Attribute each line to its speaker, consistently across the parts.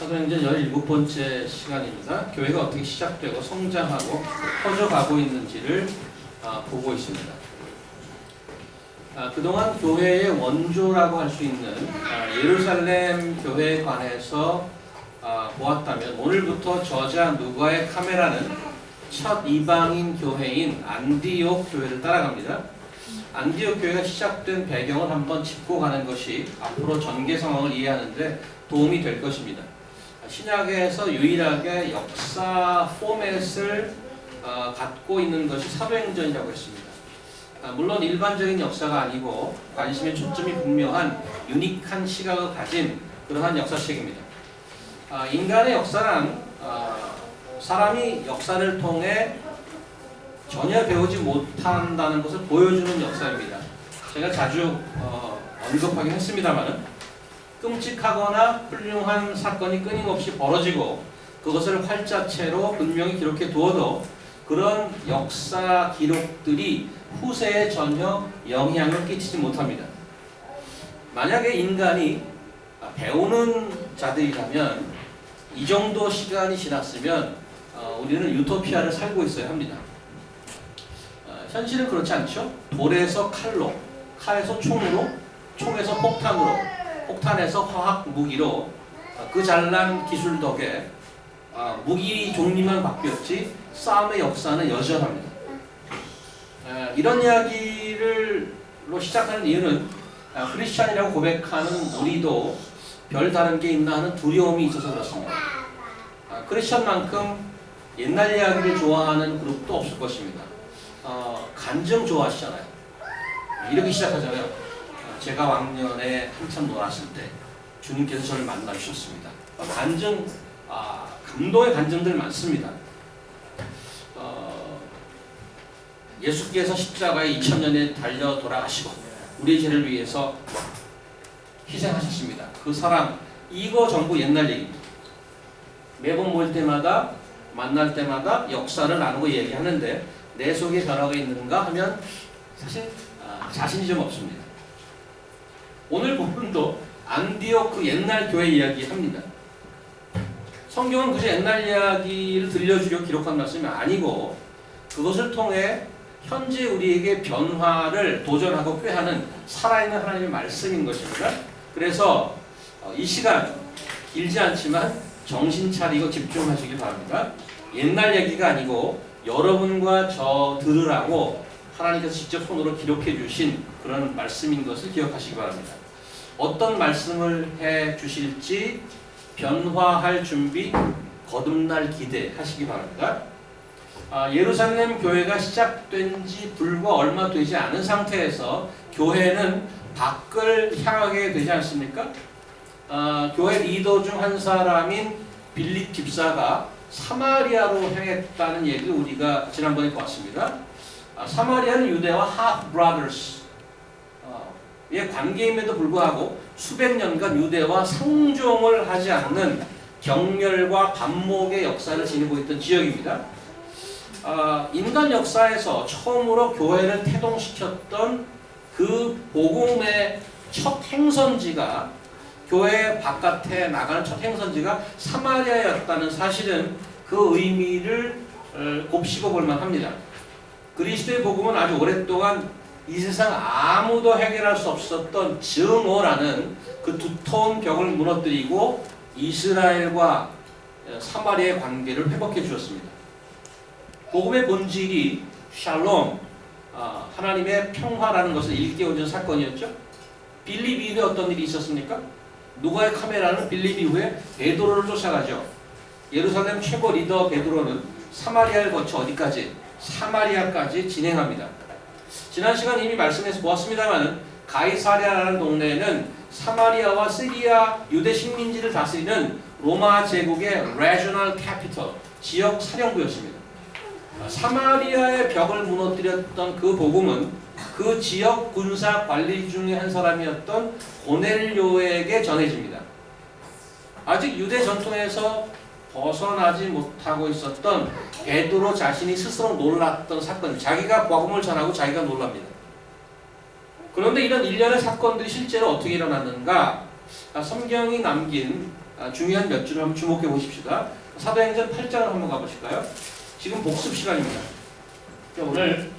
Speaker 1: 사도행전 17번째 시간입니다. 교회가 어떻게 시작되고 성장하고 커져가고 있는지를 보고 있습니다. 그동안 교회의 원조라고 할 수 있는 예루살렘 교회에 관해서 보았다면, 오늘부터 저자 누가의 카메라는 첫 이방인 교회인 안디옥 교회를 따라갑니다. 안디옥 교회가 시작된 배경을 한번 짚고 가는 것이 앞으로 전개 상황을 이해하는 데 도움이 될 것입니다. 신약에서 유일하게 역사 포맷을 갖고 있는 것이 사도행전이라고 했습니다. 물론 일반적인 역사가 아니고 관심의 초점이 분명한 유니크한 시각을 가진 그러한 역사책입니다. 인간의 역사란 사람이 역사를 통해 전혀 배우지 못한다는 것을 보여주는 역사입니다. 제가 자주 언급하긴 했습니다만, 끔찍하거나 훌륭한 사건이 끊임없이 벌어지고 그것을 활자체로 분명히 기록해 두어도 그런 역사 기록들이 후세에 전혀 영향을 끼치지 못합니다. 만약에 인간이 배우는 자들이라면 이 정도 시간이 지났으면 우리는 유토피아를 살고 있어야 합니다. 현실은 그렇지 않죠? 돌에서 칼로, 칼에서 총으로, 총에서 폭탄으로, 폭탄에서 화학 무기로 그 잘난 기술 덕에 무기 종류만 바뀌었지 싸움의 역사는 여전합니다. 이런 이야기로 시작하는 이유는 크리스찬이라고 고백하는 우리도 별 다른 게 있나 하는 두려움이 있어서 그렇습니다. 크리스찬만큼 옛날 이야기를 좋아하는 그룹도 없을 것입니다. 간증 좋아하시잖아요. 이렇게 시작하잖아요. 제가 왕년에 한참 놀았을 때 주님께서 저를 만나 주셨습니다. 간증, 감동의 간증들 많습니다. 예수께서 십자가에 2000년에 달려 돌아가시고 우리의 죄를 위해서 희생하셨습니다. 그 사랑, 이거 전부 옛날 얘기입니다. 매번 모일 때마다, 만날 때마다 역사를 나누고 얘기하는데 내 속에 변화가 있는가 하면 사실 자신이 좀 없습니다. 오늘 본문도 안디옥 그 옛날 교회 이야기 합니다. 성경은 그저 옛날 이야기를 들려주려고 기록한 말씀이 아니고 그것을 통해 현재 우리에게 변화를 도전하고 꾀하는 살아있는 하나님의 말씀인 것입니다. 그래서 이 시간 길지 않지만 정신 차리고 집중하시기 바랍니다. 옛날 얘기가 아니고 여러분과 저 들으라고 하나님께서 직접 손으로 기록해 주신 그런 말씀인 것을 기억하시기 바랍니다. 어떤 말씀을 해 주실지 변화할 준비, 거듭날 기대하시기 바랍니다. 예루살렘 교회가 시작된 지 불과 얼마 되지 않은 상태에서 교회는 밖을 향하게 되지 않습니까? 교회 리더 중 한 사람인 빌립 집사가 사마리아로 향했다는 얘기를 우리가 지난번에 봤습니다. 사마리아는 유대와 half brothers 의 관계임에도 불구하고 수백 년간 유대와 상종을 하지 않는 경멸과 반목의 역사를 지니고 있던 지역입니다. 인간 역사에서 처음으로 교회를 태동시켰던 그 복음의 첫 행선지가, 교회 바깥에 나가는 첫 행선지가 사마리아였다는 사실은 그 의미를 곱씹어 볼 만합니다. 그리스도의 복음은 아주 오랫동안 이 세상 아무도 해결할 수 없었던 증오라는 그 두터운 벽을 무너뜨리고 이스라엘과 사마리아의 관계를 회복해 주었습니다. 복음의 본질이 샬롬, 하나님의 평화라는 것을 일깨워준 사건이었죠. 빌립 이후에 어떤 일이 있었습니까? 누가의 카메라는 빌립 이후에 베드로를 쫓아가죠. 예루살렘 최고 리더 베드로는 사마리아를 거쳐 어디까지? 사마리아까지 진행합니다. 지난 시간 이미 말씀해서 보았습니다만, 가이사랴라는 동네에는 사마리아와 시리아 유대 식민지를 다스리는 로마 제국의 regional capital, 지역 사령부였습니다. 사마리아의 벽을 무너뜨렸던 그 복음은 그 지역 군사 관리 중에 한 사람이었던 고넬료에게 전해집니다. 아직 유대 전통에서 벗어나지 못하고 있었던 베드로 자신이 스스로 놀랐던 사건, 자기가 복음을 전하고 자기가 놀랍니다. 그런데 이런 일련의 사건들이 실제로 어떻게 일어났는가? 성경이 남긴 중요한 몇 줄을 한번 주목해 보십시다. 사도행전 8장을 한번 가보실까요? 지금 복습 시간입니다. 오늘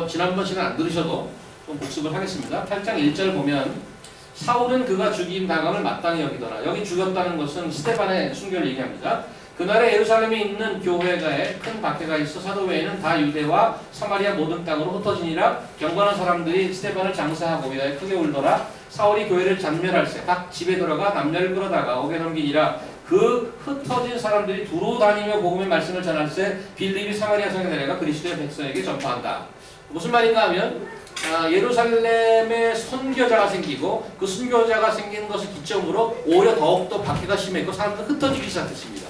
Speaker 1: 지난번 시간 안 들으셔도 좀 복습을 하겠습니다. 8장 1절 보면 사울은 그가 죽임 당함을 마땅히 여기더라. 여기 죽였다는 것은 스데반의 순교를 얘기합니다. 그날에 예루살렘에 있는 교회가에 큰 박해가 있어 사도 외에는 다 유대와 사마리아 모든 땅으로 흩어지니라. 경건한 사람들이 스데반을 장사하고 위하여 크게 울더라. 사울이 교회를 잔멸할세 각 집에 들어가 남녀를 끌어다가 옥에 넘기니라. 그 흩어진 사람들이 두루 다니며 복음의 말씀을 전할세 빌립이 사마리아 성에 내려가 그리스도의 백성에게 전파한다. 무슨 말인가 하면 예루살렘에 선교자가 생기고 그 선교자가 생긴 것을 기점으로 오히려 더욱더 박해가 심했고 사람들은 흩어지기 시작했습니다.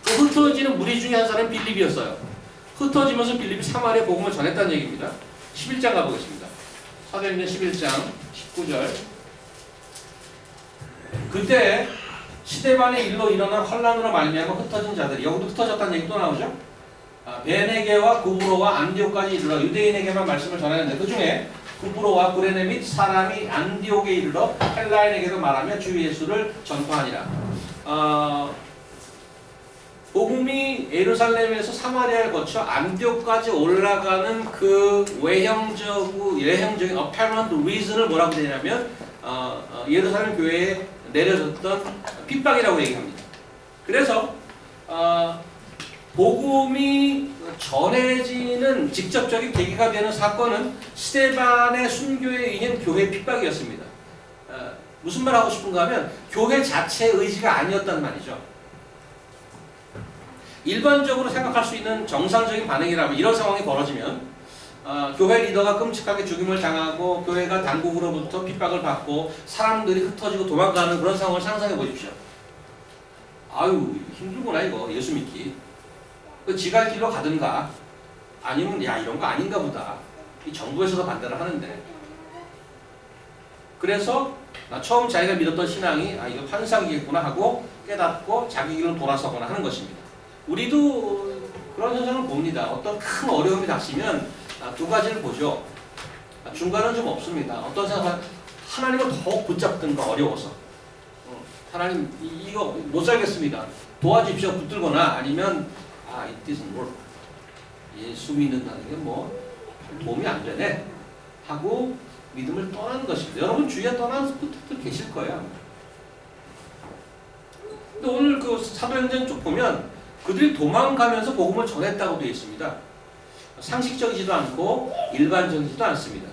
Speaker 1: 그 흩어지는 무리 중에 한 사람은 빌립이었어요. 흩어지면서 빌립이 사마리아 복음을 전했다는 얘기입니다. 11장 가보겠습니다. 사도행전 11장 19절. 그때 스데반의 일로 일어난 환란으로 말미암아 흩어진 자들이, 여기도 흩어졌다는 얘기 또 나오죠. 베네게와 구브로와 안디옥까지 이르러 유대인에게만 말씀을 전하는데 그 중에 구브로와 구레네 및 사람이 안디옥에 이르러 헬라인에게도 말하며 주 예수를 전파하니라. 복음이 예루살렘에서 사마리아를 거쳐 안디옥까지 올라가는 그 외형적인 apparent reason을 뭐라고 되냐면 예루살렘 교회에 내려졌던 핍박이라고 얘기합니다. 그래서 복음이 전해지는 직접적인 계기가 되는 사건은 스데반의 순교에 의한 교회 핍박이었습니다. 무슨 말 하고 싶은가 하면 교회 자체의 의지가 아니었단 말이죠. 일반적으로 생각할 수 있는 정상적인 반응이라면 이런 상황이 벌어지면 교회 리더가 끔찍하게 죽임을 당하고 교회가 당국으로부터 핍박을 받고 사람들이 흩어지고 도망가는 그런 상황을 상상해 보십시오. 아유 힘들구나 이거 예수 믿기. 그 지갈 길로 가든가 아니면 야 이런 거 아닌가 보다. 이 정부에서도 반대를 하는데. 그래서 처음 자기가 믿었던 신앙이 이거 환상이겠구나 하고 깨닫고 자기 길로 돌아서거나 하는 것입니다. 우리도 그런 현상을 봅니다. 어떤 큰 어려움이 닥치면 두 가지를 보죠. 중간은 좀 없습니다. 어떤 생각은 하나님을 더욱 붙잡든가 어려워서 하나님 이거 못 살겠습니다. 도와주십시오 붙들거나 아니면 it doesn't work. 예수 믿는다는 게 뭐 도움이 안 되네 하고 믿음을 떠나는 것입니다. 여러분 주위에 떠나는 분들 계실 거예요. 근데 오늘 그 사도행전 쭉 보면 그들이 도망가면서 복음을 전했다고 되어 있습니다. 상식적이지도 않고 일반적이지도 않습니다.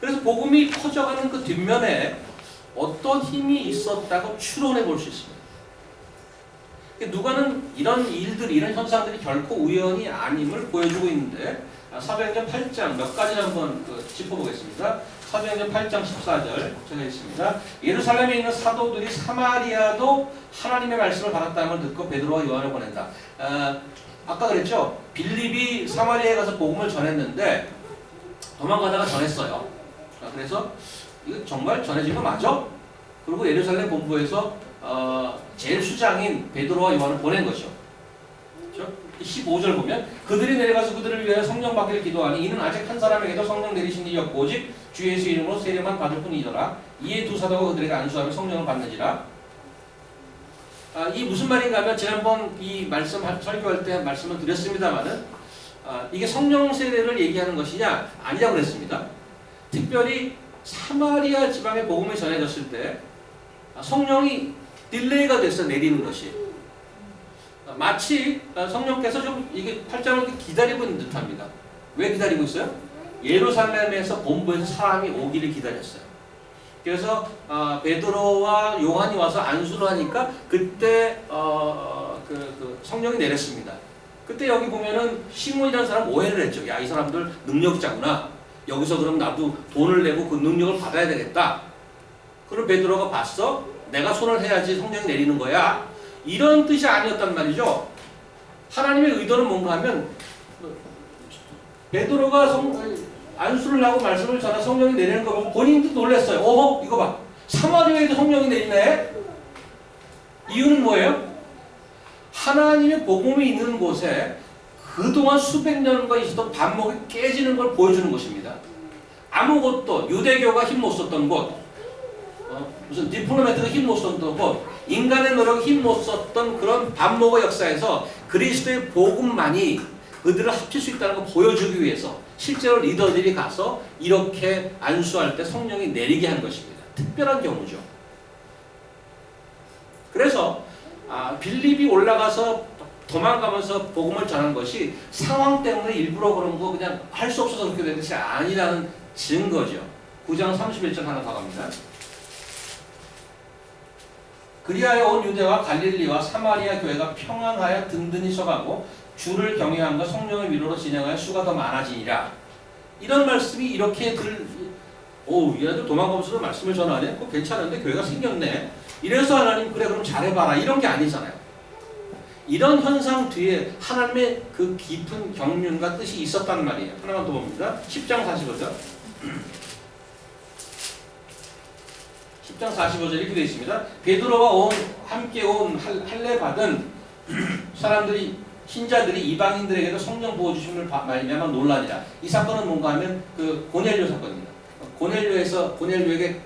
Speaker 1: 그래서 복음이 퍼져가는 그 뒷면에 어떤 힘이 있었다고 추론해 볼 수 있습니다. 누가는 이런 일들이, 이런 현상들이 결코 우연이 아님을 보여주고 있는데 사도행전 8장 몇 가지를 한번 짚어보겠습니다. 사도행전 8장 14절 제가 있습니다. 예루살렘에 있는 사도들이 사마리아도 하나님의 말씀을 받았다는 걸 듣고 베드로와 요한을 보낸다. 아까 그랬죠? 빌립이 사마리아에 가서 복음을 전했는데 도망가다가 전했어요. 그래서 이거 정말 전해진 거 맞아? 그리고 예루살렘 본부에서 제일 수장인 베드로와 요한을 보낸 것이죠. 그렇죠? 15절 보면 그들이 내려가서 그들을 위하여 성령 받기를 기도하니 이는 아직 한 사람에게도 성령 내리신 일이 없고 오직 주 예수 이름으로 세례만 받을 뿐이더라. 이에 두 사도가 그들에게 안수하며 성령을 받는지라. 이 무슨 말인가 하면 지난번 이 말씀 설교할 때 말씀을 드렸습니다마는 이게 성령 세례를 얘기하는 것이냐 아니라고 그랬습니다. 특별히 사마리아 지방에 복음이 전해졌을 때 성령이 딜레이가 돼서 내리는 것이 마치 성령께서 좀 이게 8장을 기다리고 있는 듯합니다. 왜 기다리고 있어요? 예루살렘에서 본부에서 사람이 오기를 기다렸어요. 그래서 베드로와 요한이 와서 안수를 하니까 그때 성령이 내렸습니다. 그때 여기 보면은 시몬이라는 사람 오해를 했죠. 야, 이 사람들 능력자구나. 여기서 그럼 나도 돈을 내고 그 능력을 받아야 되겠다. 그럼 베드로가 봤어? 내가 손을 해야지 성령이 내리는 거야. 이런 뜻이 아니었단 말이죠. 하나님의 의도는 뭔가 하면 베드로가 안수를 하고 말씀을 전하 성령이 내리는 거 보고 본인도 놀랐어요. 이거 봐. 사마리아에도 성령이 내리네. 이유는 뭐예요? 하나님의 복음이 있는 곳에 그동안 수백 년간 있었던 반목이 깨지는 걸 보여주는 것입니다. 아무것도 유대교가 힘 못 썼던 곳, 무슨 디플로마트가 힘 못 썼던 것, 인간의 노력이 힘 못 썼던 그런 반목의 역사에서 그리스도의 복음만이 그들을 합칠 수 있다는 걸 보여주기 위해서 실제로 리더들이 가서 이렇게 안수할 때 성령이 내리게 한 것입니다. 특별한 경우죠. 그래서 빌립이 올라가서 도망가면서 복음을 전한 것이 상황 때문에 일부러 그런 거 그냥 할 수 없어서 그렇게 된 것이 아니라는 증거죠. 9장 31절 하나 더 갑니다. 그리하여 온 유대와 갈릴리와 사마리아 교회가 평안하여 든든히 서가고 주를 경외함과 성령의 위로로 진행하여 수가 더 많아지니라. 이런 말씀이 이렇게 얘네들 도망가면서도 말씀을 전하네? 그거 괜찮은데 교회가 생겼네. 이래서 하나님 그래 그럼 잘해봐라. 이런 게 아니잖아요. 이런 현상 뒤에 하나님의 그 깊은 경륜과 뜻이 있었단 말이에요. 하나만 더 봅니다. 10장 45절. 10장 45절 이렇게 되어 있습니다. 베드로와 함께 온 할례 받은 사람들이 신자들이 이방인들에게도 성령 부어주심을 말미암아 논란이라. 이 사건은 뭔가 하면 그 고넬료 사건입니다. 고넬료에게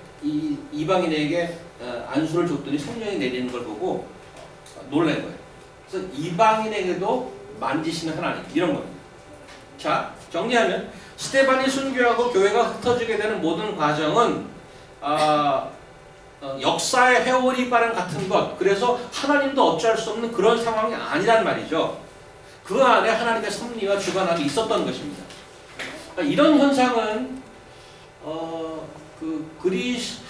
Speaker 1: 이방인에게 안수를 줬더니 성령이 내리는 걸 보고 놀란 거예요. 그래서 이방인에게도 만지시는 하나님, 이런 겁니다. 자, 정리하면 스데반이 순교하고 교회가 흩어지게 되는 모든 과정은 역사의 회오리바람 같은 것, 그래서 하나님도 어찌할 수 없는 그런 상황이 아니란 말이죠. 그 안에 하나님의 섭리와 주관함이 있었던 것입니다. 그러니까 이런 현상은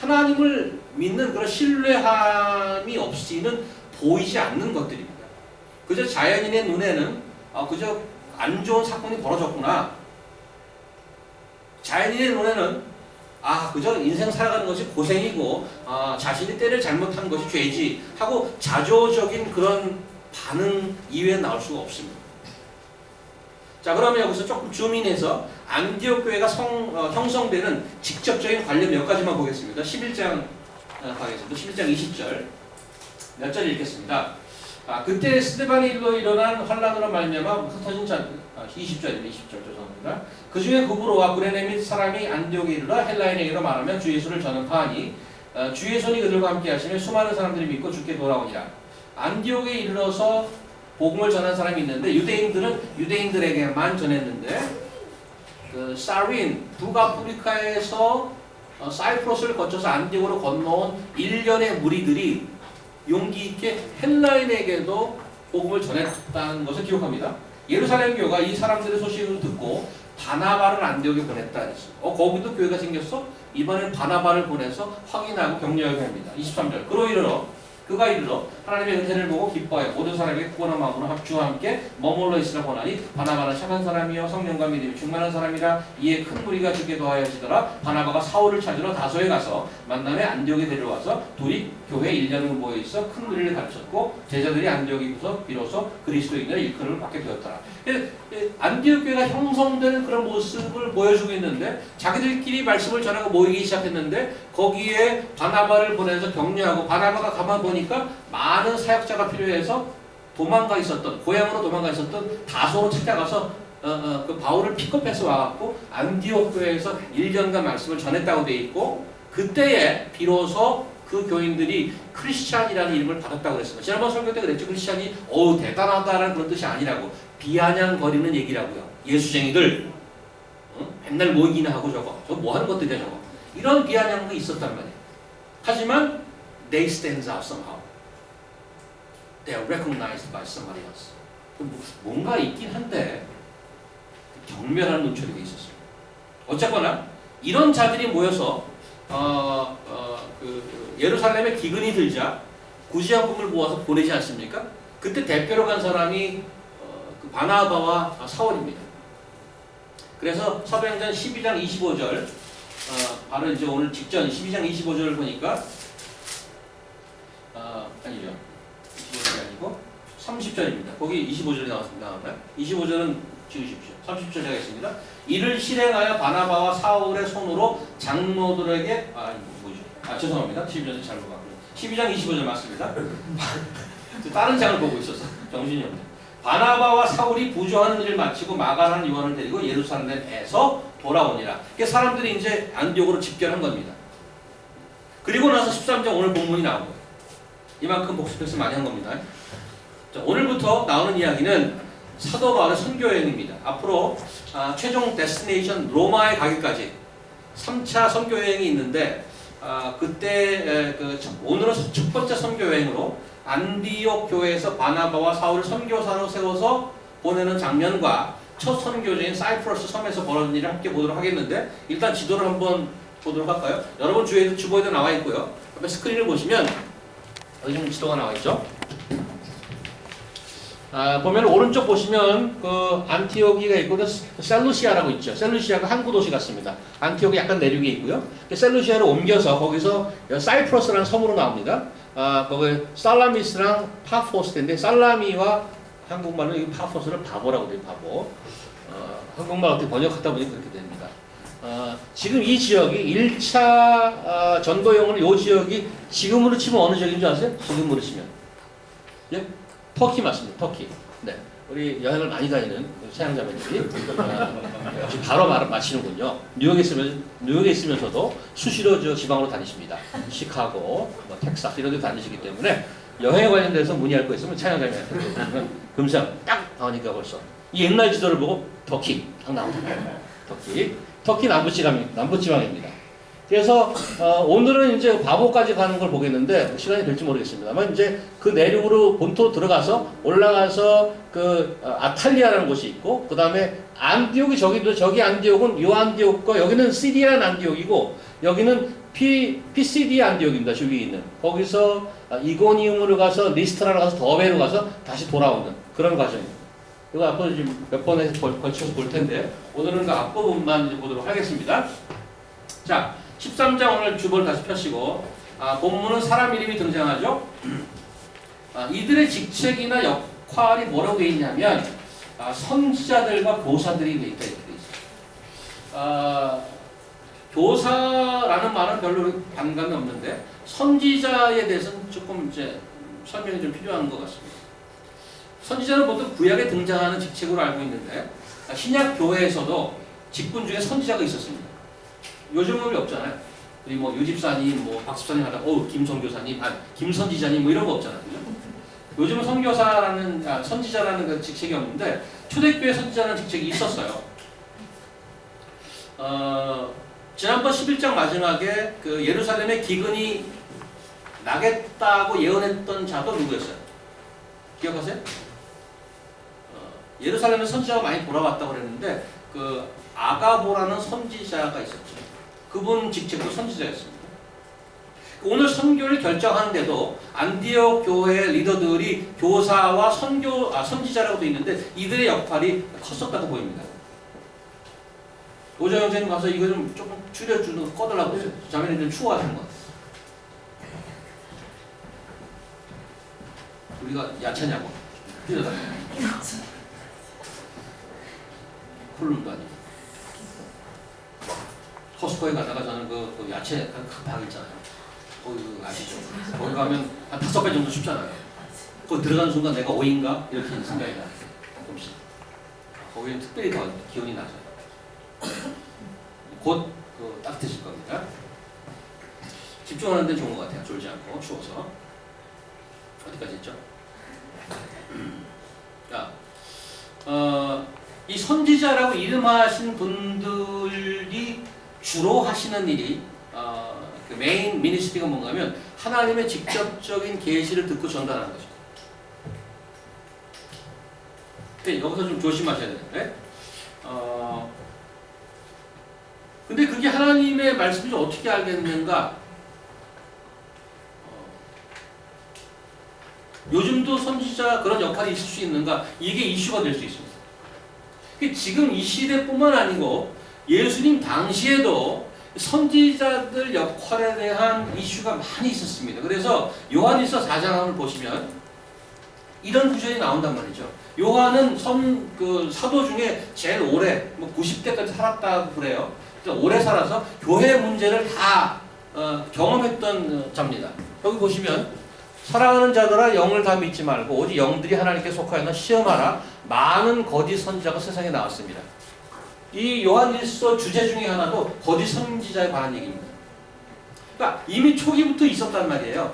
Speaker 1: 하나님을 믿는 그런 신뢰함이 없이는 보이지 않는 것들입니다. 그저 자연인의 눈에는 그저 안 좋은 사건이 벌어졌구나. 자연인의 눈에는 그저 인생 살아가는 것이 고생이고 자신이 때를 잘못한 것이 죄지 하고 자조적인 그런 반응 이외에 나올 수가 없습니다. 자, 그러면 여기서 조금 줌인해서 안디옥 교회가 형성되는 직접적인 관련 몇 가지만 보겠습니다. 11장 가겠습니다. 11장 20절 몇 절 읽겠습니다. 그때 스데반의 일로 일어난 환란으로 말미암아 흩어진 자 20절입니다. 20절 죄송합니다. 그 중에 구브로와 구레네 및 사람이 안디옥에 이르러 헬라인에게로 말하며 주 예수를 전파하니 주의 손이 그들과 함께 하시며 수많은 사람들이 믿고 주께 돌아오니라. 안디옥에 이르러서 복음을 전한 사람이 있는데 유대인들은 유대인들에게만 전했는데 그 사린 북아프리카에서 사이프러스를 거쳐서 안디옥으로 건너온 일련의 무리들이 용기 있게 헬라인에게도 복음을 전했다는 것을 기록합니다. 예루살렘 교회가 이 사람들의 소식을 듣고 바나바를 안디옥에 보냈다 했어요. 거기도 교회가 생겼어? 이번엔 바나바를 보내서 확인하고 격려하게 합니다. 23절. 그가 이르러 하나님의 은혜를 보고 기뻐하여 모든 사람에게 구원한 마음으로 주와 함께 머물러 있으라 보나니 바나바는 착한 사람이요 성령과 믿음이 충만한 사람이라. 이에 큰 무리가 주게 도하여지더라. 바나바가 사울을 찾으러 다소에 가서 만남에 안디옥에 데려와서 둘이 교회 1년을 모여 있어 큰 무리를 가르쳤고 제자들이 안디옥에 있어서 비로소 그리스도인을 일컬음을 받게 되었더라. 안디옥 교회가 형성되는 그런 모습을 보여주고 있는데 자기들끼리 말씀을 전하고 모이기 시작했는데 거기에 바나바를 보내서 격려하고 바나바가 가만 보니까 많은 사역자가 필요해서 고향으로 도망가 있었던 다소로 찾아가서 그 바울을 픽업해서 와갖고 안디옥 교회에서 1년간 말씀을 전했다고 되어 있고 그때에 비로소 그 교인들이 크리스찬이라는 이름을 받았다고 그랬습니다. 지난번 설교 때 그랬죠. 크리스찬이 대단하다라는 그런 뜻이 아니라고 비아냥거리는 얘기라고요. 예수쟁이들 맨날 모이기나 하고 저거 뭐 하는 것들이야 저거 이런 비아냥도 있었단 말이에요. 하지만 they stand out somehow. They are recognized by somebody else. 뭔가 있긴 한데 경멸하는 눈초리가 있었어요. 어쨌거나 이런 자들이 모여서 예루살렘에 기근이 들자 구제함금을 모아서 보내지 않습니까? 그때 대표로 간 사람이 바나바와 사울입니다. 그래서 사도행전 12장 25절 바로 이제 오늘 직전 12장 25절을 보니까 아니죠. 25절이 아니고 30절입니다. 거기 25절이 나왔나요? 25절은 지우십시오. 30절 하겠습니다. 이를 실행하여 바나바와 사울의 손으로 장로들에게 죄송합니다. 12절 잘못 봤고요. 12장 25절 맞습니다. 다른 장을 보고 있어서 정신이 없네. 바나바와 사울이 부조하는 일을 마치고 마가라는 요한을 데리고 예루살렘에서 돌아오니라. 사람들이 이제 안디옥으로 집결한 겁니다. 그리고 나서 13장 오늘 본문이 나온 거예요. 이만큼 복습해서 많이 한 겁니다. 자, 오늘부터 나오는 이야기는 사도 바울의 선교 여행입니다. 앞으로 최종 데스티네이션 로마에 가기까지 3차 선교 여행이 있는데 그때 오늘은 첫 번째 선교 여행으로 안디옥 교회에서 바나바와 사울을 선교사로 세워서 보내는 장면과 첫 선교지인 사이프러스 섬에서 벌어진 일을 함께 보도록 하겠는데 일단 지도를 한번 보도록 할까요? 여러분 주보에도 나와 있고요. 앞에 스크린을 보시면 여기 지금 지도가 나와 있죠. 보면 오른쪽 보시면 그 안티오키가 있고 셀루시아라고 있죠. 셀루시아가 항구 도시 같습니다. 안티오키 약간 내륙에 있고요. 셀루시아를 옮겨서 거기서 사이프러스라는 섬으로 나옵니다. 거기 살라미스랑 파포스인데 살라미와 한국말로 이 파포스를 바보라고 돼요. 바보. 한국말 어떻게 번역하다 보니 그렇게 됩니다. 지금 이 지역이 1차 전도여행은 이 지역이 지금으로 치면 어느 지역인 줄 아세요? 지금으로 치면. 예? 터키 맞습니다. 터키. 네. 우리 여행을 많이 다니는 사양자매들이 지금 바로 마치는군요. 뉴욕에 있으면서도 수시로 저 지방으로 다니십니다. 시카고, 텍사스 이런 데 다니시기 때문에 여행에 관련돼서 문의할 거 있으면 사양자매한테 금상 딱 나오니까 벌써 이 옛날 지도를 보고 터키 딱 나옵니다. 터키 남부지방입니다. 그래서 오늘은 이제 바보까지 가는 걸 보겠는데 시간이 될지 모르겠습니다만 이제 그 내륙으로 본토로 들어가서 올라가서 그 아탈리아라는 곳이 있고 그 다음에 안디옥이 저기 안디옥은 요 안디옥과 여기는 시리안 안디옥이고 여기는 피시디 안디옥입니다. 저기 있는 거기서 이고니움으로 가서 리스트라로 가서 더베로 가서 다시 돌아오는 그런 과정입니다. 이거 앞으로 지금 몇 번에 걸쳐서 볼 텐데 오늘은 그 앞부분만 이제 보도록 하겠습니다. 자. 13장 오늘 주보를 다시 펴시고 본문은 사람 이름이 등장하죠. 이들의 직책이나 역할이 뭐라고 되어 있냐면 선지자들과 교사들이 되어 있어요. 교사라는 말은 별로 반감이 없는데 선지자에 대해서는 조금 이제 설명이 좀 필요한 것 같습니다. 선지자는 보통 구약에 등장하는 직책으로 알고 있는데 신약 교회에서도 직분 중에 선지자가 있었습니다. 요즘은 없잖아요. 우리 뭐 유집사님, 뭐 박집사님 하다, 김선교사님, 김선지자님 뭐 이런 거 없잖아요. 그죠? 요즘은 선지자라는 그 직책이 없는데 초대교회 선지자라는 직책이 있었어요. 지난번 11장 마지막에 그 예루살렘에 기근이 나겠다고 예언했던 자도 누구였어요? 기억하세요? 예루살렘에 선지자가 많이 돌아왔다고 그랬는데 그 아가보라는 선지자가 있었죠. 그분 직책도 선지자였습니다. 오늘 선교를 결정하는데도 안디옥 교회 리더들이 교사와 선지자라고 되어 있는데 이들의 역할이 컸었다고 보입니다. 오정 형제님 가서 이거 좀 조금 줄여주는 거 꺼달라고 했어요. 자매님 좀 추워하는 것 같아요. 우리가 야채냐고 뛰어다녀. 콜룸도 아니고. 코스코에 가다가 저는 그 야채 그 방 있잖아요. 거기 아시죠? 거기 가면 한 5배 정도 춥잖아요. 거기 들어가는 순간 내가 오인가? 이렇게 생각이 나요. 조금씩. 거기는 특별히 더 기온이 낮아요. 곧 따뜻해질 겁니다. 집중하는 데 좋은 것 같아요. 졸지 않고 추워서. 어디까지 했죠? 자, 이 선지자라고 이름하신 분들이 주로 하시는 일이 그 메인 미니스트리가 뭔가 하면 하나님의 직접적인 계시를 듣고 전달하는 거죠. 근데 여기서 좀 조심하셔야 되는데 근데 그게 하나님의 말씀인지 어떻게 알겠는가? 요즘도 선지자 그런 역할이 있을 수 있는가? 이게 이슈가 될 수 있습니다. 지금 이 시대뿐만 아니고 예수님 당시에도 선지자들 역할에 대한 이슈가 많이 있었습니다. 그래서 요한일서 4장을 보시면 이런 구절이 나온단 말이죠. 요한은 사도 중에 제일 오래 90대까지 살았다고 그래요. 오래 살아서 교회 문제를 다 경험했던 자입니다. 여기 보시면 사랑하는 자들아 영을 다 믿지 말고 오직 영들이 하나님께 속하였나 시험하라. 많은 거짓 선지자가 세상에 나왔습니다. 이 요한일서 주제 중에 하나도 거짓 선지자에 관한 얘기입니다. 그러니까 이미 초기부터 있었단 말이에요.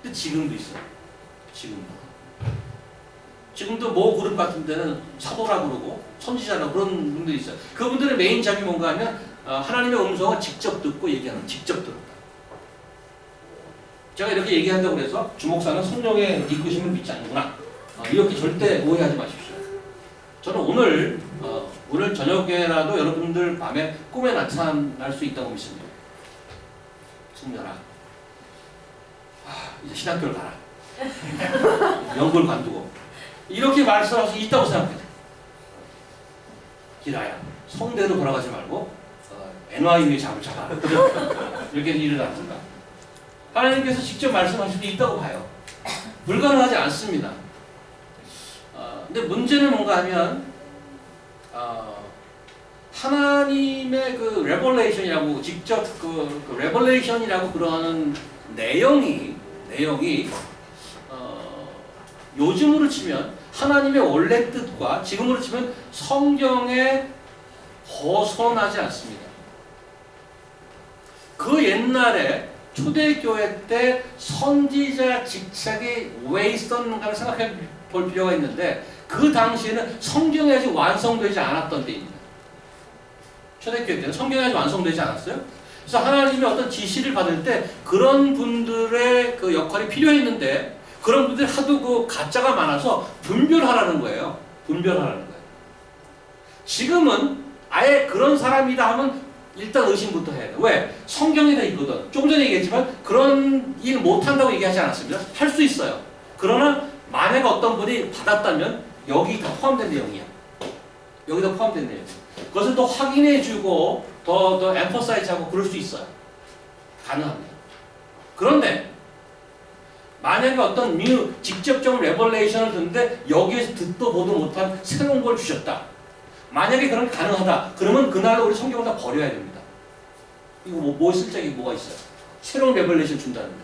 Speaker 1: 근데 지금도 있어요. 지금도 모 그룹 같은 데는 사도라고 그러고 선지자라고 그런 분들이 있어요. 그분들의 메인 잡이 뭔가 하면 하나님의 음성을 직접 듣고 얘기하는, 직접 들었다. 제가 이렇게 얘기한다고 해서 주목사는 성령의 이끄심을 믿지 않는구나, 이렇게 절대 오해하지 마십시오. 저는 오늘 저녁에라도 여러분들 밤에 꿈에 나타날 수 있다고 믿습니다. 승려라, 이제 신학교를 가라, 연구를 관두고, 이렇게 말씀할 수 있다고 생각해요. 기라야, 성대로 돌아가지 말고 NYU에 잡을 잡아. 이렇게 일을 하든가. 하나님께서 직접 말씀하실 수 있다고 봐요. 불가능하지 않습니다. 근데 문제는 뭔가 하면 하나님의 그 레벌레이션이라고, 직접 그 레벌레이션이라고 그러는 내용이 요즘으로 치면 하나님의 원래 뜻과 지금으로 치면 성경에 벗어나지 않습니다. 그 옛날에 초대교회 때 선지자 직책이 왜 있었는가를 생각해 볼 필요가 있는데, 그 당시에는 성경이 아직 완성되지 않았던 때입니다. 초대교회 때는 성경이 아직 완성되지 않았어요. 그래서 하나님이 어떤 지시를 받을 때 그런 분들의 그 역할이 필요했는데, 그런 분들이 하도 그 가짜가 많아서 분별하라는 거예요. 지금은 아예 그런 사람이다 하면 일단 의심부터 해야 돼요. 왜? 성경에 다 있거든. 조금 전에 얘기했지만 그런 일 못한다고 얘기하지 않았습니다. 할 수 있어요. 그러나 만약 어떤 분이 받았다면 여기 다 포함된 내용이야. 여기다 포함된 내용. 그것을 더 확인해주고 더 엠퍼사이즈하고 그럴 수 있어요. 가능합니다. 그런데 만약에 어떤 직접적 레벌레이션을 듣는데 여기에서 듣도 보도 못한 새로운 걸 주셨다. 만약에 그런 게 가능하다. 그러면 그날로 우리 성경을 다 버려야 됩니다. 이거 뭐 쓸데기 뭐가 있어요? 새로운 레벌레이션 준다는데.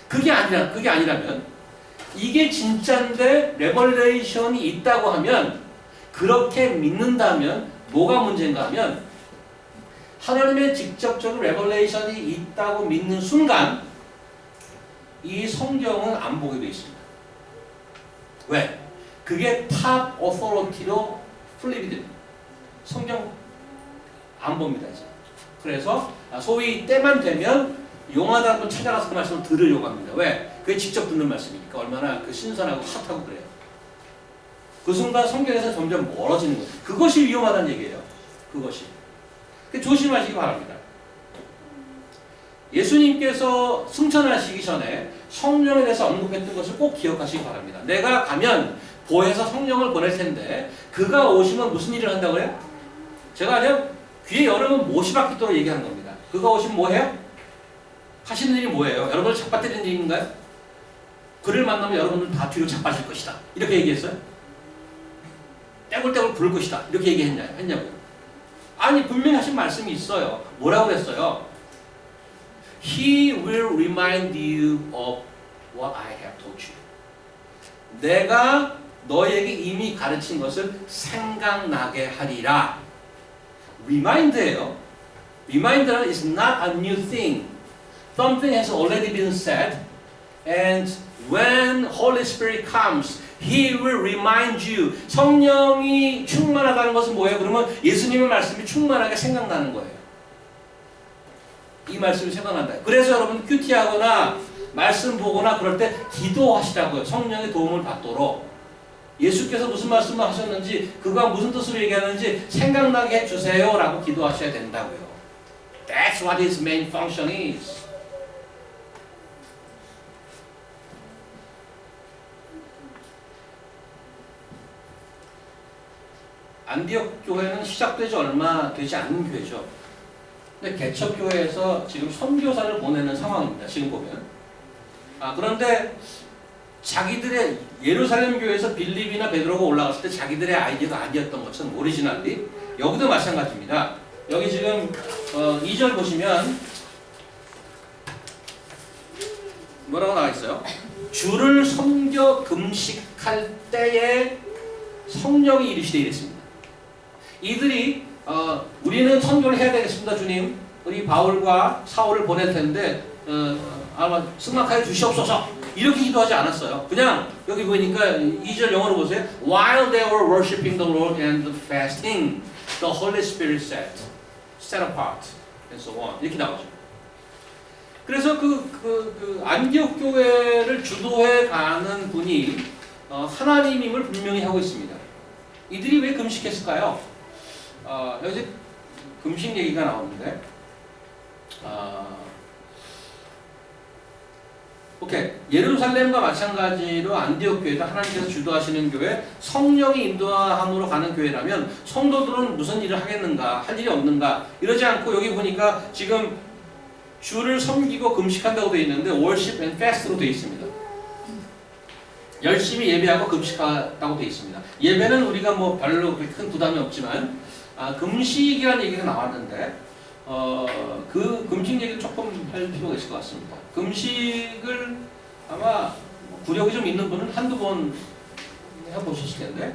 Speaker 1: 그게 아니라면 이게 진짜인데 레벌레이션이 있다고 하면, 그렇게 믿는다면 뭐가 문제인가 하면, 하나님의 직접적인 레벌레이션이 있다고 믿는 순간 이 성경은 안 보게 돼 있습니다. 왜? 그게 탑 오토리티로 플립이 됩니다. 성경 안 봅니다, 이제. 그래서 소위 때만 되면 용하다 한번 찾아가서 그 말씀을 들으려고 합니다. 왜? 그게 직접 듣는 말씀이니까 얼마나 그 신선하고 핫하고 그래요. 그 순간 성경에서 점점 멀어지는 거예요. 그것이 위험하다는 얘기예요. 그것이. 조심하시기 바랍니다. 예수님께서 승천하시기 전에 성령에 대해서 언급했던 것을 꼭 기억하시기 바랍니다. 내가 가면 보혜사 성령을 보낼 텐데 그가 오시면 무슨 일을 한다고 해요? 제가 그냥 귀에 여름은 못이 박히도록 얘기한 겁니다. 그가 오시면 뭐 해요? 하시는 일이 뭐예요? 여러분을 잡아뜨리는 일인가요? 그를 만나면 여러분들 다 뒤로 자빠질 것이다. 이렇게 얘기했어요? 떼굴떼굴 부를 것이다. 이렇게 했냐고요? 아니, 분명히 하신 말씀이 있어요. 뭐라고 했어요? He will remind you of what I have told you. 내가 너에게 이미 가르친 것을 생각나게 하리라. Remind예요. Reminder is not a new thing. Something has already been said, and when Holy Spirit comes, He will remind you. 성령이 충만하다는 것은 뭐예요? 그러면 예수님의 말씀이 충만하게 생각나는 거예요. 이 말씀이 생각난다. 그래서 여러분 큐티하거나 말씀 보거나 그럴 때 기도하시라고요. 성령의 도움을 받도록. 예수께서 무슨 말씀을 하셨는지, 그가 무슨 뜻으로 얘기하는지 생각나게 해주세요 라고 기도하셔야 된다고요. That's what his main function is. 안디옥 교회는 시작되지 얼마 되지 않은 교회죠. 근데 개척교회에서 지금 선교사를 보내는 상황입니다. 지금 보면. 그런데 자기들의 예루살렘 교회에서 빌립이나 베드로가 올라갔을 때 자기들의 아이디어가 아니었던 것처럼 오리지널리 여기도 마찬가지입니다. 여기 지금 2절 보시면 뭐라고 나와 있어요? 주를 섬겨 금식할 때에 성령이 이르시되 이랬습니다. 이들이 우리는 선교를 해야 되겠습니다, 주님. 우리 바울과 사울을 보낼 텐데 아마 승낙하여 주시옵소서 이렇게 기도하지 않았어요. 그냥 여기 보니까 2절 영어로 보세요. While they were worshiping the Lord and fasting, the Holy Spirit set apart, and so on. 이렇게 나오죠. 그래서 그 안디옥 교회를 주도해 가는 분이 하나님임을 분명히 하고 있습니다. 이들이 왜 금식했을까요? 여기 금식 얘기가 나오는데, 오케이. 예루살렘과 마찬가지로 안디옥 교회도 하나님께서 주도하시는 교회, 성령이 인도함으로 가는 교회라면 성도들은 무슨 일을 하겠는가, 할 일이 없는가 이러지 않고 여기 보니까 지금 주를 섬기고 금식한다고 되어 있는데 worship and fast로 되어 있습니다. 열심히 예배하고 금식한다고 되어 있습니다. 예배는 우리가 뭐 별로 그렇게 큰 부담이 없지만 금식이라는 얘기가 나왔는데 그 금식 얘기를 조금 할 필요가 있을 것 같습니다. 금식을 아마 구력이 좀 있는 분은 한두 번 해보셨을 텐데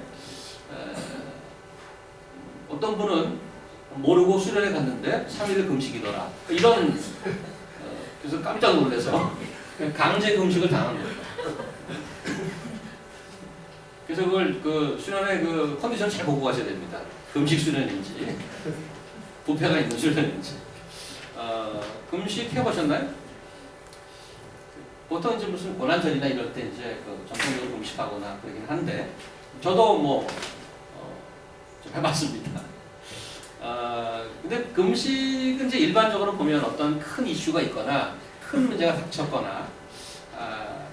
Speaker 1: 어떤 분은 모르고 수련회 갔는데 3일을 금식이더라. 이런 그래서 깜짝 놀라서 강제 금식을 당한 거예요. 그래서 그걸 그 수련회 그 컨디션을 잘 보고 가셔야 됩니다. 금식 수련인지 부패가 있는 수련인지. 금식 해보셨나요? 보통 이제 무슨 고난절이나 이럴 때 이제 그 전통적으로 금식하거나 그러긴 한데 저도 뭐 좀 해봤습니다. 근데 금식은 이제 일반적으로 보면 어떤 큰 이슈가 있거나 큰 문제가 닥쳤거나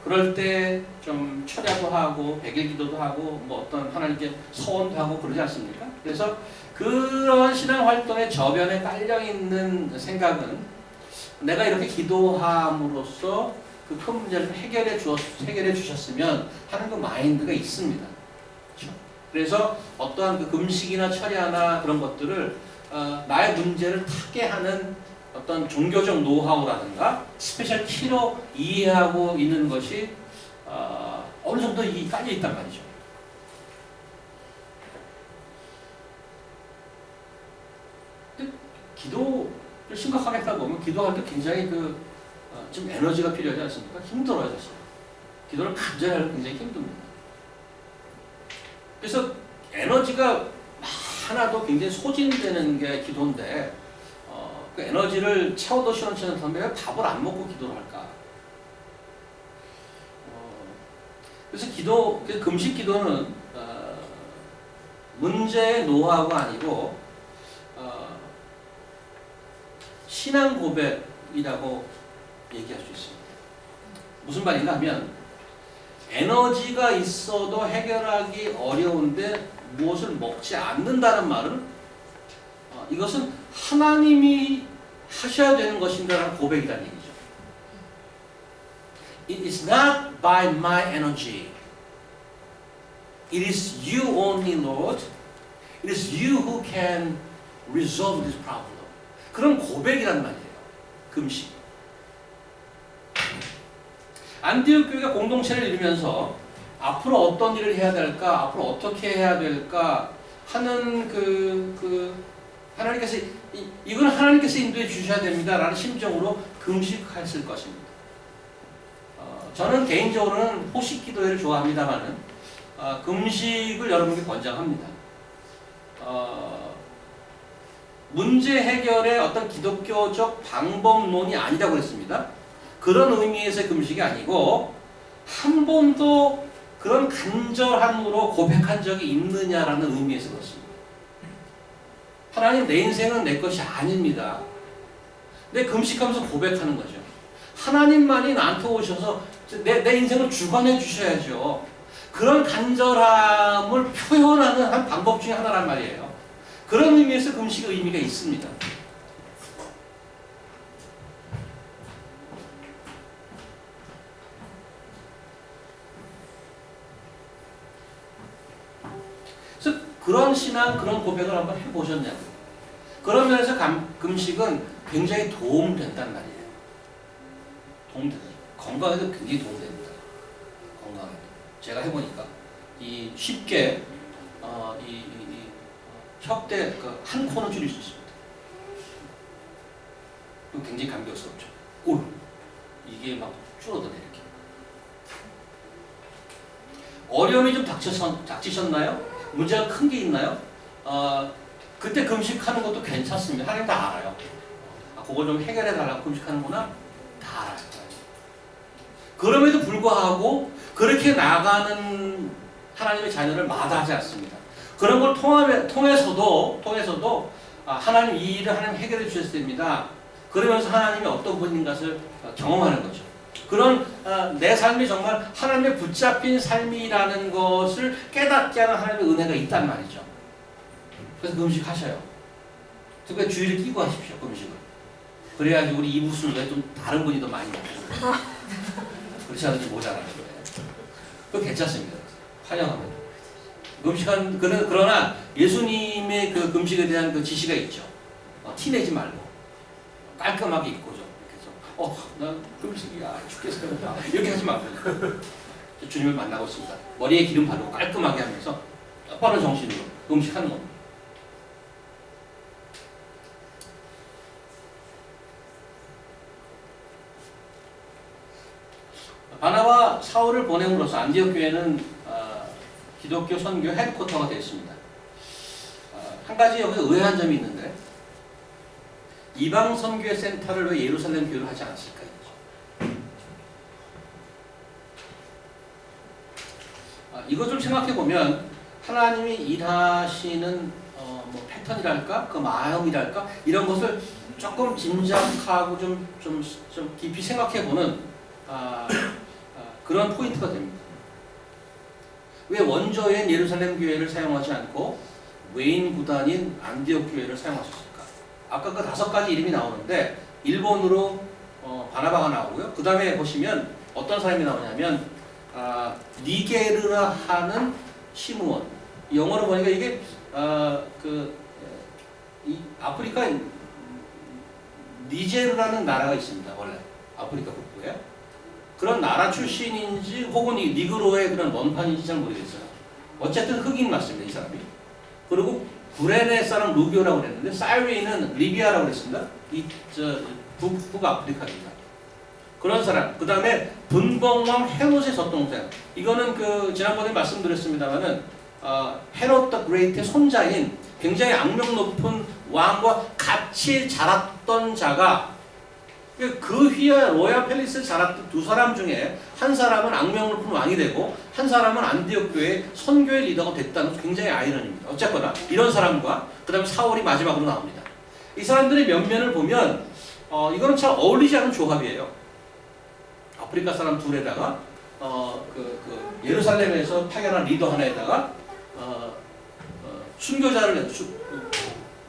Speaker 1: 그럴 때 좀 철야도 하고 백일 기도도 하고 뭐 어떤 하나님께 서원도 하고 그러지 않습니까? 그래서 그런 신앙 활동의 저변에 깔려 있는 생각은 내가 이렇게 기도함으로써 그 큰 문제를 해결해 주셨으면 하는 그 마인드가 있습니다. 그렇죠? 그래서 어떠한 그 금식이나 철야나 그런 것들을 나의 문제를 타게 하는 어떤 종교적 노하우라든가 스페셜 키로 이해하고 있는 것이 어느 정도 깔려 있단 말이죠. 근데 기도를 심각하게 하다 보면 기도할 때 굉장히 좀 에너지가 필요하지 않습니까? 힘들어요, 사실. 기도를 간절히 하려면 굉장히 힘듭니다. 그래서 에너지가 하나도 굉장히 소진되는 게 기도인데 그 에너지를 채워도 시원찮은데 왜 밥을 안 먹고 기도를 할까? 그래서 금식 기도는 문제의 노하우가 아니고 신앙 고백이라고 얘기할 수 있습니다. 무슨 말인가 하면 에너지가 있어도 해결하기 어려운데 무엇을 먹지 않는다는 말은 이것은 하나님이 하셔야 되는 것인가라는 고백이라는 얘기죠. It is not by my energy. It is you only, Lord. It is you who can resolve this problem. 그런 고백이란 말이에요. 금식. 안디옥 교회가 공동체를 이루면서 앞으로 어떤 일을 해야 될까, 앞으로 어떻게 해야 될까 하는 하나님께서 이건 하나님께서 인도해 주셔야 됩니다라는 심정으로 금식했을 것입니다. 저는 개인적으로는 호식 기도회를 좋아합니다만은 금식을 여러분께 권장합니다. 문제 해결의 어떤 기독교적 방법론이 아니라고 했습니다. 그런 의미에서의 금식이 아니고 한 번도 그런 간절함으로 고백한 적이 있느냐라는 의미에서 그렇습니다. 하나님, 내 인생은 내 것이 아닙니다. 내 금식하면서 고백하는 거죠. 하나님만이 나한테 오셔서 내 인생을 주관해 주셔야죠. 그런 간절함을 표현하는 한 방법 중에 하나란 말이에요. 그런 의미에서 금식의 의미가 있습니다. 그래서 그런 신앙, 그런 고백을 한번 해보셨냐고요. 그런 면에서 금식은 굉장히 도움된단 말이에요. 도움된다. 건강에도 굉장히 도움됩니다. 건강에도. 제가 해보니까 쉽게 혁대 한 코는 줄일 수 있습니다. 그럼 굉장히 감격스럽죠. 오, 이게 막 줄어드네 이렇게. 어려움이 좀 닥치셨나요? 문제가 큰 게 있나요? 그때 금식하는 것도 괜찮습니다. 하나님 다 알아요. 그거 좀 해결해 달라고 금식하는구나. 다 알아요. 그럼에도 불구하고 그렇게 나가는 하나님의 자녀를 마다하지 않습니다. 그런 걸 통해서도 하나님 이 일을 하나님 해결해 주셨습니다. 그러면서 하나님이 어떤 분인 것을 경험하는 거죠. 그런 내 삶이 정말 하나님의 붙잡힌 삶이라는 것을 깨닫게 하는 하나님의 은혜가 있단 말이죠. 그래서 금식하셔요. 특히 주의를 끼고 하십시오. 금식을. 그래야지 우리 이부 순서에 좀 다른 분이 더 많이 먹고 그렇지 않으면 모자라는 거예요. 그거 괜찮습니다. 환영합니다. 그러나 예수님의 그 금식에 대한 그 지시가 있죠. 티내지 말고 깔끔하게 입고 좀 나 금식이야 죽겠어요 이렇게 하지 말고 주님을 만나고 있습니다. 머리에 기름 바르고 깔끔하게 하면서 똑바른 정신으로 금식하는 겁니다. 바나바 사울을 보냄으로써 안디옥 교회는 기독교 선교 헤드쿼터가 되었습니다. 한 가지 여기서 의아한 점이 있는데 이방 선교회 센터를 왜 예루살렘 교회로 하지 않았을까? 이거 좀 생각해 보면 하나님이 일하시는 뭐 패턴이랄까, 그 마음이랄까 이런 것을 조금 짐작하고 좀 깊이 생각해 보는 그런 포인트가 됩니다. 왜 원조인 예루살렘 교회를 사용하지 않고 외인 구단인 안디옥 교회를 사용하셨을까? 아까 그 5가지 이름이 나오는데 일본으로 바나바가 나오고요. 그 다음에 보시면 어떤 사람이 나오냐면 니게르라 하는 시므온. 영어로 보니까 이게 이 아프리카 니제르라는 나라가 있습니다. 원래 아프리카 북부에. 그런 나라 출신인지 혹은 이 니그로의 그런 원판인지 잘 모르겠어요. 어쨌든 흑인 맞습니다. 이 사람이. 그리고 구레네 사람 루비오라고 그랬는데 사이리는 리비아라고 그랬습니다. 북아프리카입니다. 그런 사람. 그 다음에 분봉왕 헤롯의 젖동생. 이거는 그 지난번에 말씀드렸습니다만은 헤롯 더 그레이트의 손자인 굉장히 악명 높은 왕과 같이 자랐던 자가 그 휘하 로얄 팰리스에 자랐던 2사람 중에 한 사람은 악명 높은 왕이 되고 한 사람은 안디옥 교회의 선교의 리더가 됐다는 것도 굉장히 아이러니입니다. 어쨌거나 이런 사람과 그 다음에 사울이 마지막으로 나옵니다. 이 사람들의 면면을 보면 이거는 참 어울리지 않은 조합이에요. 아프리카 사람 둘에다가 예루살렘에서 파견한 리더 하나에다가 순교자를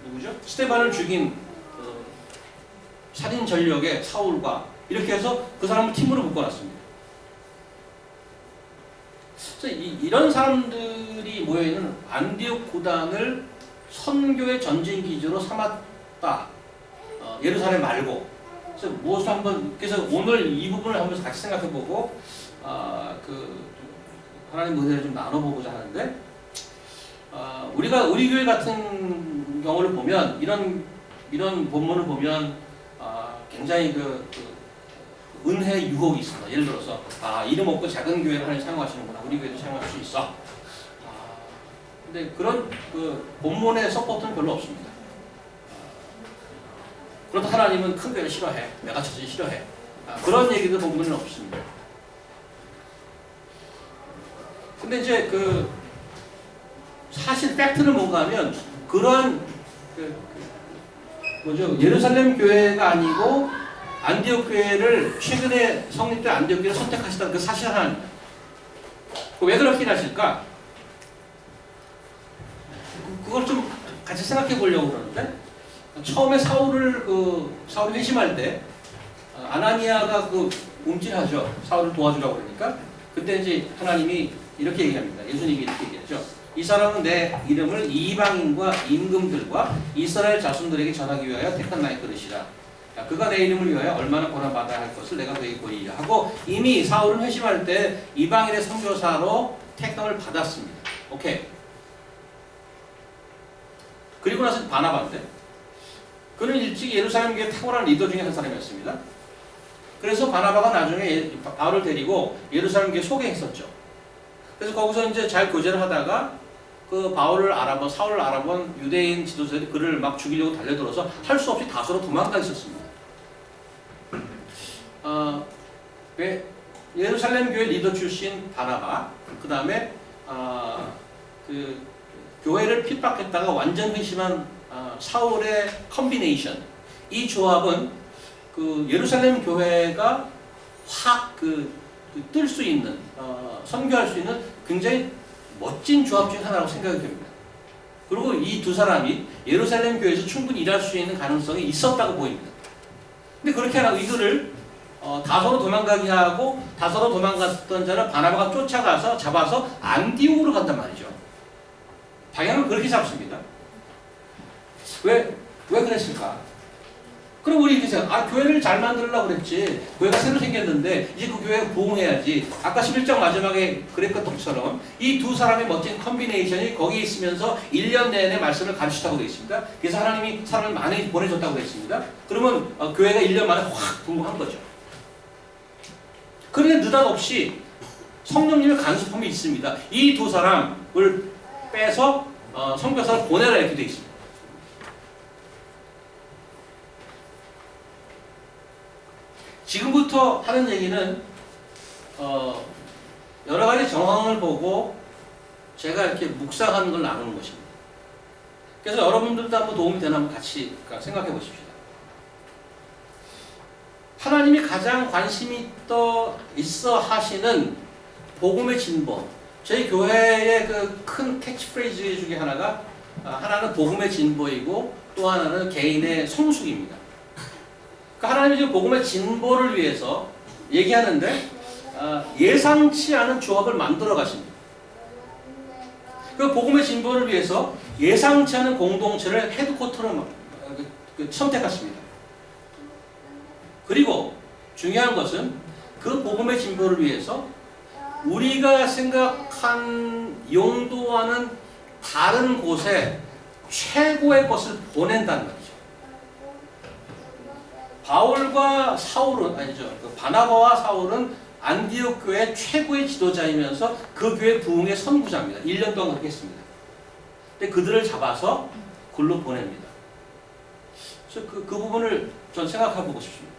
Speaker 1: 누구죠? 스테반을 죽인 살인 전력의 사울과 이렇게 해서 그 사람을 팀으로 묶어놨습니다. 그래서 이런 사람들이 모여있는 안디옥 구단을 선교의 전진 기지로 삼았다. 예루살렘 말고. 그래서 무엇을 한번 그래서 오늘 이 부분을 한번 같이 생각해보고 하나님 은혜를 좀 나눠보고자 하는데 우리 교회 같은 경우를 보면 이런 본문을 보면 굉장히 은혜의 유혹이 있습니다. 예를 들어서 이름 없고 작은 교회를 하나님 사용하시는구나. 우리 교회도 사용할 수 있어. 근데 그런 본문의 서포트는 별로 없습니다. 그렇다 하나님은 큰 교회를 싫어해. 메가처치 싫어해. 그런 얘기도 본문에는 없습니다. 근데 이제 사실 팩트는 뭔가 하면 그러한 예루살렘 교회가 아니고 안디옥 교회를 최근에 성립된 안디옥 교회를 선택하시다는 그 사실 하나입니다. 왜 그렇게 하실까? 그걸 좀 같이 생각해 보려고 그러는데 처음에 사울이 회심할 때 아나니아가 움찔하죠. 사울을 도와주라고 그러니까 그때 이제 하나님이 이렇게 얘기합니다. 예수님이 이렇게 얘기했죠. 이 사람은 내 이름을 이방인과 임금들과 이스라엘 자손들에게 전하기 위하여 택한 나의 그릇이라. 그가 내 이름을 위하여 얼마나 고난받아야 할 것을 내가 그에게 보이리라 하고 이미 사울은 회심할 때 이방인의 선교사로 택함을 받았습니다. 오케이. 그리고 나서 바나바인데 그는 일찍 예루살렘 교회 탁월한 리더 중에 한 사람이었습니다. 그래서 바나바가 나중에 바울을 데리고 예루살렘 교회 소개했었죠. 그래서 거기서 이제 잘 교제를 하다가 그 바울을 알아본 사울을 알아본 유대인 지도자들이 그를 막 죽이려고 달려들어서 할 수 없이 다소로 도망가 있었습니다. 예루살렘 교회 리더 출신 바나바, 그 다음에 그 교회를 핍박했다가 완전 회심한 사울의 컨비네이션. 이 조합은 그 예루살렘 교회가 확 뜰 수 있는 선교할 수 있는 굉장히 멋진 조합 중 하나라고 생각이 됩니다. 그리고 이 두 사람이 예루살렘 교회에서 충분히 일할 수 있는 가능성이 있었다고 보입니다. 근데 그렇게 하라고 이들을 다소로 도망가게 하고 다소로 도망갔던 자를 바나바가 쫓아가서 잡아서 안디옥으로 간단 말이죠. 방향을 그렇게 잡습니다. 왜 그랬을까? 그럼 우리 이렇게 생각, 교회를 잘 만들려고 그랬지. 교회가 새로 생겼는데 이제 그 교회가 부흥해야지. 아까 11장 마지막에 그랬던 것처럼 이 두 사람의 멋진 컨비네이션이 거기에 있으면서 1년 내내 말씀을 가르치다고 되어 있습니다. 그래서 하나님이 사람을 많이 보내줬다고 되어 있습니다. 그러면 교회가 1년 만에 확 부흥한 거죠. 그런데 느닷없이 성령님의 간섭함이 있습니다. 이 두 사람을 빼서 선교사를 보내라 이렇게 되어 있습니다. 지금부터 하는 얘기는 여러 가지 정황을 보고 제가 이렇게 묵상하는 걸 나누는 것입니다. 그래서 여러분들도 한번 도움이 되나 한번 같이 생각해 보십시다. 하나님이 가장 관심이 있어 하시는 복음의 진보. 저희 교회의 그 큰 캐치프레이즈 중에 하나가 하나는 복음의 진보이고 또 하나는 개인의 성숙입니다. 그러니까 하나님이 지금 복음의 진보를 위해서 얘기하는데 예상치 않은 조합을 만들어 가십니다. 그 복음의 진보를 위해서 예상치 않은 공동체를 헤드쿼터로 선택했습니다. 그리고 중요한 것은 그 복음의 진보를 위해서 우리가 생각한 용도와는 다른 곳에 최고의 것을 보낸다는 말이죠. 바울과 사울은 아니죠. 바나바와 사울은 안디옥 교회 최고의 지도자이면서 그 교회 부흥의 선구자입니다. 1년 동안 그렇게 했습니다. 근데 그들을 잡아서 글로 보냅니다. 그래서 그 부분을 전 생각해 보고 싶습니다.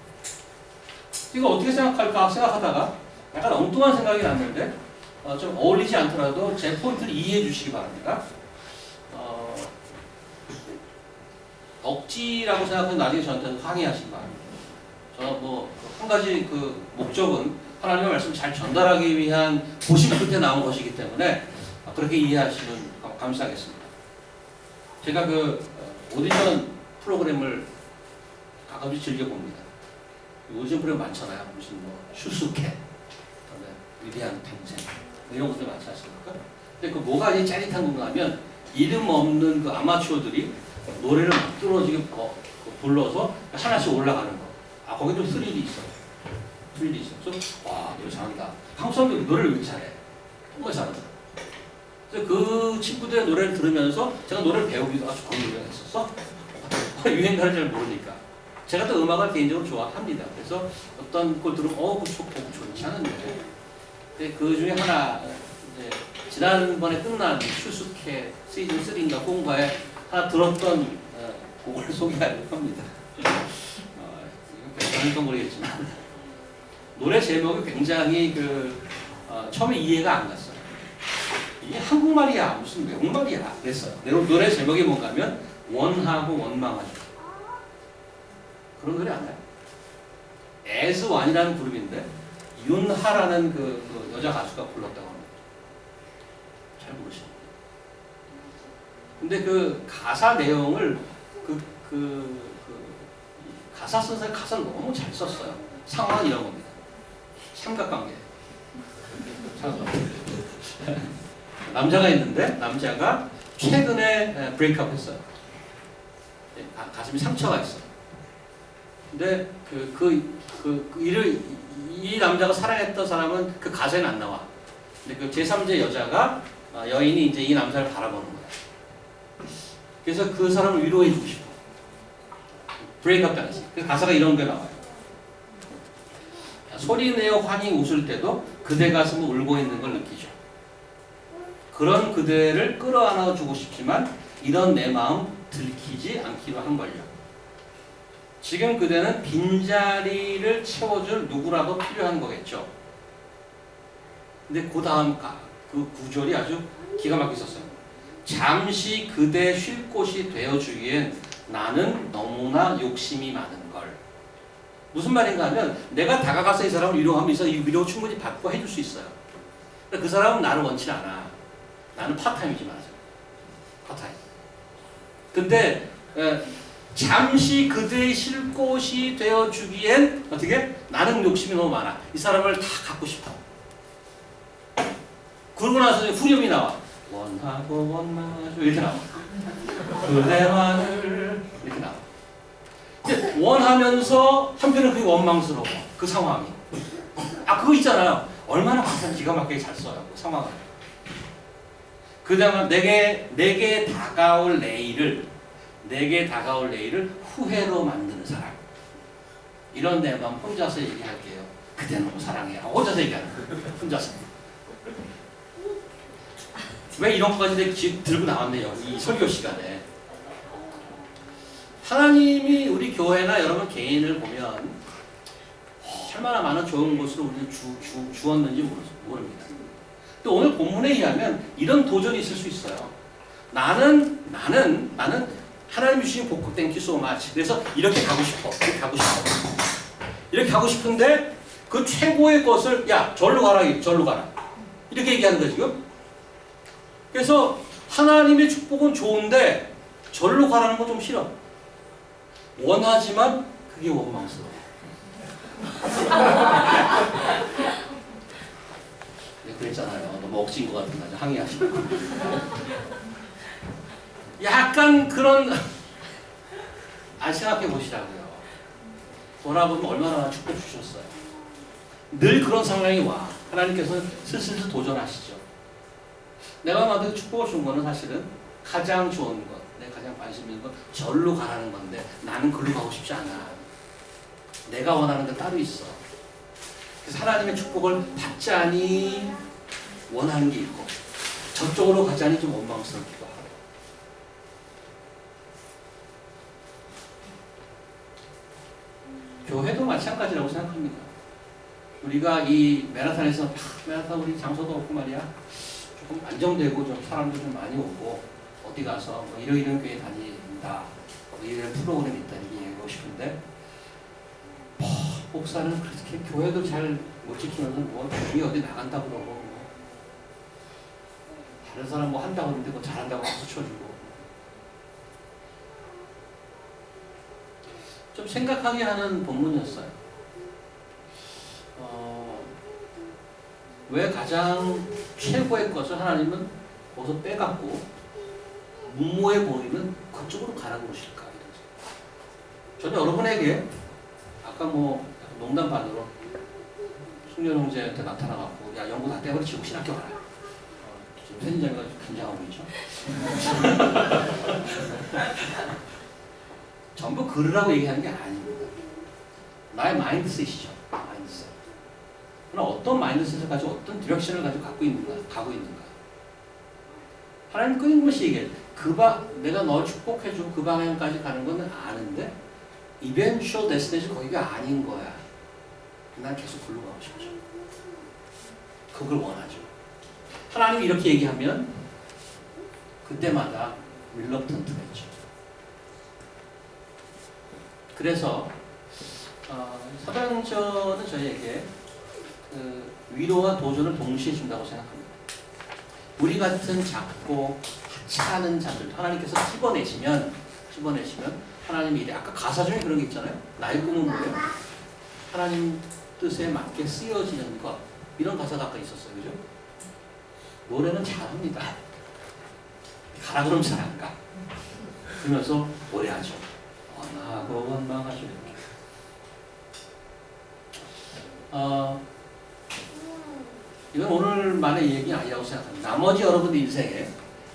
Speaker 1: 이거 어떻게 생각할까 생각하다가 약간 엉뚱한 생각이 났는데 좀 어울리지 않더라도 제 포인트를 이해해 주시기 바랍니다. 억지라고 생각하면 나중에 저한테 항의하시기 바랍니다. 한 가지 그 목적은 하나님의 말씀을 잘 전달하기 위한 고심 끝에 나온 것이기 때문에 그렇게 이해하시면 감사하겠습니다. 제가 그 오디션 프로그램을 가끔씩 즐겨봅니다. 오디션 프로그램 많잖아요. 무슨 슈스케, 그다음에 위대한 탐색 이런 것들 많지 않습니까? 근데 그 뭐가 이제 짜릿한 건가 하면 이름 없는 그 아마추어들이 노래를 막 뚫어지게 불러서 하나씩 올라가는 거. 거기도 스릴이 있어요. 스릴이 있어요. 그래서 와, 노래 잘한다. 한국 사람들이 노래를 왜 이렇게 잘해? 정말 잘한다. 그래서 그 친구들의 노래를 들으면서 제가 노래를 배우기도 좋은 노래가 있었어? 유행가를 잘 모르니까. 제가 또 음악을 개인적으로 좋아합니다. 그래서 어떤 걸 들으면 좋지 않은데. 근데 그 중에 하나, 이제 지난번에 끝난 슈스케 시즌 3인가 4인가에 하나 들었던 곡을 소개하려고 합니다. 잘할까 모르겠지만 노래 제목이 굉장히 처음에 이해가 안 갔어요. 이게 한국말이야 무슨 외국말이야 그랬어요. 노래 제목이 뭔가 하면 원하고 원망하죠. 그런 노래 아나요? As One이라는 그룹인데 윤하라는 그 여자 가수가 불렀다고 합니다. 잘 모르시죠? 근데 그 가사 내용을 가사 쓴 사람이 가사를 너무 잘 썼어요. 상황은 이런 겁니다. 삼각관계. 남자가 있는데 남자가 최근에 브레이크업 했어요. 가슴이 상처가 있어요. 근데 이 남자가 사랑했던 사람은 그 가사에는 안 나와. 근데 그 제3자 여자가 여인이 이제 이 남자를 바라보는 거야. 그래서 그 사람을 위로해 주고 싶어. break up 당시. 그 가사가 이런 게 나와요. 소리내어 환히 웃을 때도 그대 가슴은 울고 있는 걸 느끼죠. 그런 그대를 끌어안아 주고 싶지만 이런 내 마음 들키지 않기로 한 걸요. 지금 그대는 빈자리를 채워줄 누구라도 필요한 거겠죠. 근데 그 다음 그 구절이 아주 기가 막혔었어요. 잠시 그대 쉴 곳이 되어주기엔 나는 너무나 욕심이 많은 걸. 무슨 말인가 하면 내가 다가가서 이 사람을 위로하면 이 위로 충분히 받고 해줄 수 있어요. 그 사람은 나를 원치 않아. 나는 파타임이지만 파타임. 근데 잠시 그대의 쉴 곳이 되어주기엔 어떻게? 나는 욕심이 너무 많아. 이 사람을 다 갖고 싶어. 그러고 나서 후렴이 나와. 원하고 원망하죠. 이렇게 나와. 그대만을 이렇게 나와. 근데 원하면서 한편은 그게 원망스러워. 그 상황이. 그거 있잖아요. 얼마나 가사를 기가 막히게 잘 써요. 그 상황을. 그 다음에 내게 다가올 내일을 후회로 만드는 사람. 이런 데만 혼자서 얘기할게요. 그대 너무 사랑해. 혼자서 얘기하는 거예요. 혼자서. 왜 이런 것까지 들고 나왔네요. 이 설교 시간에. 하나님이 우리 교회나 여러분 개인을 보면 얼마나 많은 좋은 것으로 우리를 주었는지 모릅니다. 또 오늘 본문에 의하면 이런 도전이 있을 수 있어요. 나는 하나님 주신 복고 땡큐 so much. 그래서 이렇게 가고 싶어. 이렇게 가고 싶은데 그 최고의 것을 야 절로 가라. 이렇게 얘기하는 거예요 지금. 그래서 하나님의 축복은 좋은데 절로 가라는 건 좀 싫어. 원하지만 그게 원망스러워. 그랬잖아요. 너무 억지인 것 같은 거죠. 항의하시고. 약간 그런 생각해 보시라고요. 돌아보면 얼마나 축복 주셨어요. 늘 그런 상황이 와. 하나님께서는 슬슬 도전하시죠. 내가 너한테 축복을 준 거는 사실은 가장 좋은 것, 내가 가장 관심 있는 것, 절로 가라는 건데 나는 글로 가고 싶지 않아. 내가 원하는 게 따로 있어. 그래서 하나님의 축복을 받자니 원하는 게 있고 저쪽으로 가자니 좀 원망스럽기도 하고. 교회도 마찬가지라고 생각합니다. 우리가 이 메라탄에서 메라탄 우리 장소도 없고 말이야. 조금 안정되고 좀 사람들 좀 많이 오고 어디 가서 뭐 이런 교회 다닌다. 이런 프로그램이 있다 이렇게 얘기하고 싶은데 목사는 그렇게 교회도 잘 못 지키면서 뭐 주위 어디 나간다 그러고 뭐 다른 사람 뭐 한다고 그러는데 뭐 잘한다고 박수 쳐주고 좀 생각하게 하는 본문이었어요. 왜 가장 최고의 것을 하나님은 거기서 빼갖고 무모해 보이는 그쪽으로 가라고 그러실까? 저는 여러분에게 아까 뭐 농담 반으로 승렬 형제한테 나타나갖고 야 연구 다 떼버리고 신학교 가라. 지금 선생님이 긴장하고 있죠. 전부 그러라고 얘기하는 게 아닙니다. 나의 마인드셋이죠. 마인드셋. 그러나 어떤 마인드셋을 가지고 어떤 디렉션을 가지고 가고 있는가. 하나님 끊임없이 얘기해요. 내가 널 축복해주고 그 방향까지 가는 건 아는데 eventual destination 거기가 아닌 거야. 난 계속 글로 가고 싶죠. 그걸 원하죠. 하나님이 이렇게 얘기하면 그때마다 reluctant가 있죠. 그래서 사도행전은 저희에게 그 위로와 도전을 동시에 준다고 생각합니다. 우리 같은 작고 하찮은 자들 하나님께서 집어내시면 하나님이 이래 아까 가사 중에 그런 게 있잖아요. 나의 꿈은 뭐예요? 하나님 뜻에 맞게 쓰여지는 것 이런 가사가 아까 있었어요. 그죠? 노래는 잘합니다. 가라 그러면 잘 안 가. 그러면서 노래하죠. 원하고 원망하죠. 이렇게. 이건 오늘만의 얘기 아니라고 생각합니다. 나머지 여러분들 인생에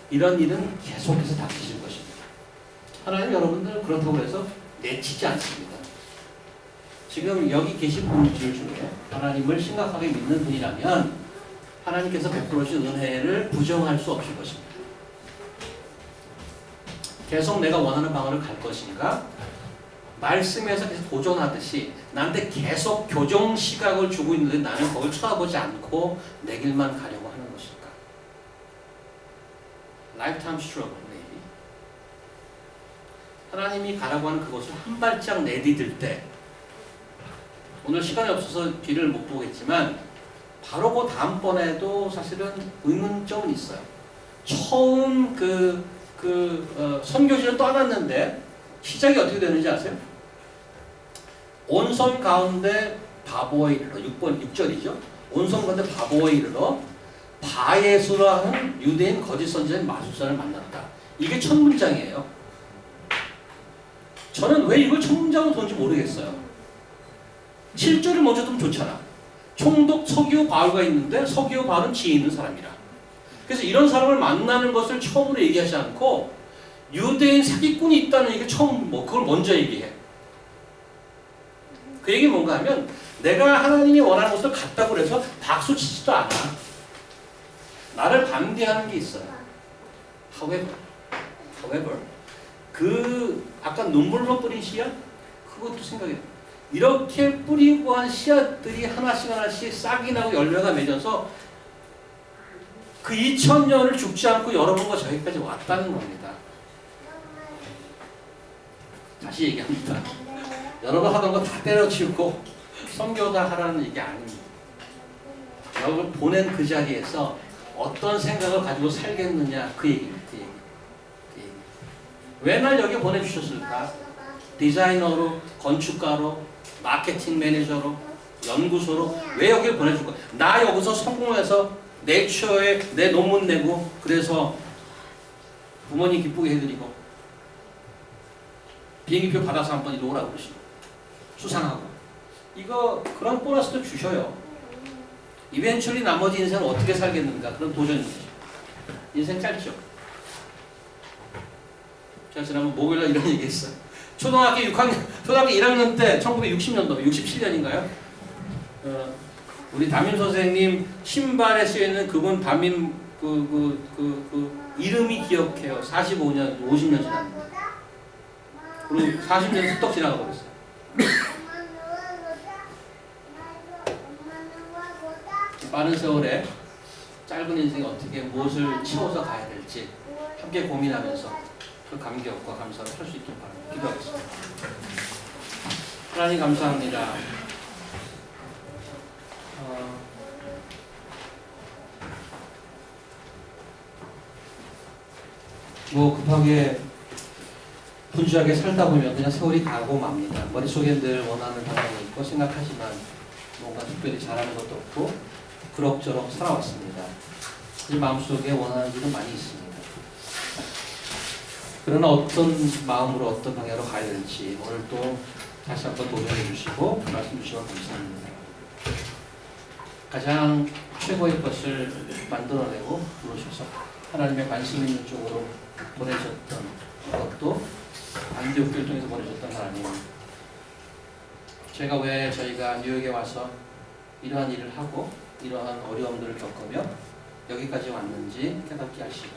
Speaker 1: 이런 일은 계속해서 닥치실 것입니다. 하나님 여러분들 그렇다고 해서 내치지 않습니다. 지금 여기 계신 분들 중에 하나님을 심각하게 믿는 분이라면 하나님께서 베풀어 주신 은혜를 부정할 수 없을 것입니다. 계속 내가 원하는 방향으로 갈 것인가? 말씀에서 계속 도전하듯이 나한테 계속 교정 시각을 주고 있는데 나는 거길 쳐다보지 않고 내 길만 가려고 하는 것일까? Lifetime struggle, maybe. 하나님이 가라고 하는 그것을 한 발짝 내디딜 때, 오늘 시간이 없어서 뒤를 못 보겠지만 바로 그 다음번에도 사실은 의문점은 있어요. 처음 선교지를 떠났는데 시작이 어떻게 되는지 아세요? 온선 가운데 바보에 이르러 6절이죠. 온선 가운데 바보에 이르러 바예수라는 유대인 거짓 선지자인 마술사를 만났다. 이게 첫 문장이에요. 저는 왜 이걸 첫 문장으로 뒀는지 모르겠어요. 7절을 먼저 두면 좋잖아. 총독 서기오 바울가 있는데 서기오 바울은 지혜 있는 사람이라. 그래서 이런 사람을 만나는 것을 처음으로 얘기하지 않고 유대인 사기꾼이 있다는 얘기 처음 그걸 먼저 얘기해. 그 얘기 뭔가 하면 내가 하나님이 원하는 것을 갔다고 해서 박수 치지도 않아. 나를 반대하는 게 있어요. However, 아까 눈물로 뿌린 씨앗 그것도 생각해. 이렇게 뿌리고 한 씨앗들이 하나씩 싹이 나고 열매가 맺어서 그 2000년을 죽지 않고 여러분과 저희까지 왔다는 겁니다. 다시 얘기합니다. 여러분 하던 거 다 때려치우고 선교다 하라는 얘기 아닙니다. 여러분 보낸 그 자리에서 어떤 생각을 가지고 살겠느냐 그 얘기입니다. 왜 날 여기 보내주셨을까? 디자이너로, 건축가로, 마케팅 매니저로, 연구소로 왜 여기를 보내줄까? 나 여기서 성공해서 내처에 내 논문 내고 그래서 부모님 기쁘게 해드리고 비행기표 받아서 한번 이리 오라고 그러시고 수상하고 이거 그런 보너스도 주셔요. 이벤츄얼리 나머지 인생을 어떻게 살겠는가 그런 도전이죠. 인생 짧죠. 제가 지난번 목요일날 이런 얘기 했어요. 초등학교 1학년 때 1960년도 67년인가요? 우리 담임 선생님 신발에 쓰여있는 그분 담임 이름이 기억해요. 45년 50년 지났는데 그리고 40년 훌떡 지나가 버렸어요. 빠른 세월에 짧은 인생에 어떻게 무엇을 채워서 가야 될지 함께 고민하면서 그 감격과 감사를 할 수 있도록 바랍니다. 기도하겠습니다. 하나님 감사합니다. 급하게 분주하게 살다 보면 그냥 세월이 가고 맙니다. 머릿속에 늘 원하는 방향이 있고 생각하지만 뭔가 특별히 잘하는 것도 없고 그럭저럭 살아왔습니다. 이 마음속에 원하는 일은 많이 있습니다. 그러나 어떤 마음으로 어떤 방향으로 가야 될지 오늘 또 다시 한번 도전해 주시고 말씀 주시면 감사합니다. 가장 최고의 것을 만들어내고 부르셔서 하나님의 관심 있는 쪽으로 보내셨던 것도 안디옥교를 통해서 보내셨던 하나님, 제가 왜 저희가 뉴욕에 와서 이러한 일을 하고 이러한 어려움들을 겪으며 여기까지 왔는지 깨닫게 하시고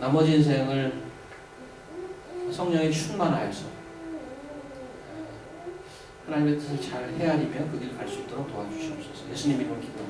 Speaker 1: 나머지 인생을 성령에 충만하여서 하나님의 뜻을 잘 헤아리며 그 길을 갈 수 있도록 도와주시옵소서. 예수님 이름으로 기도합니다.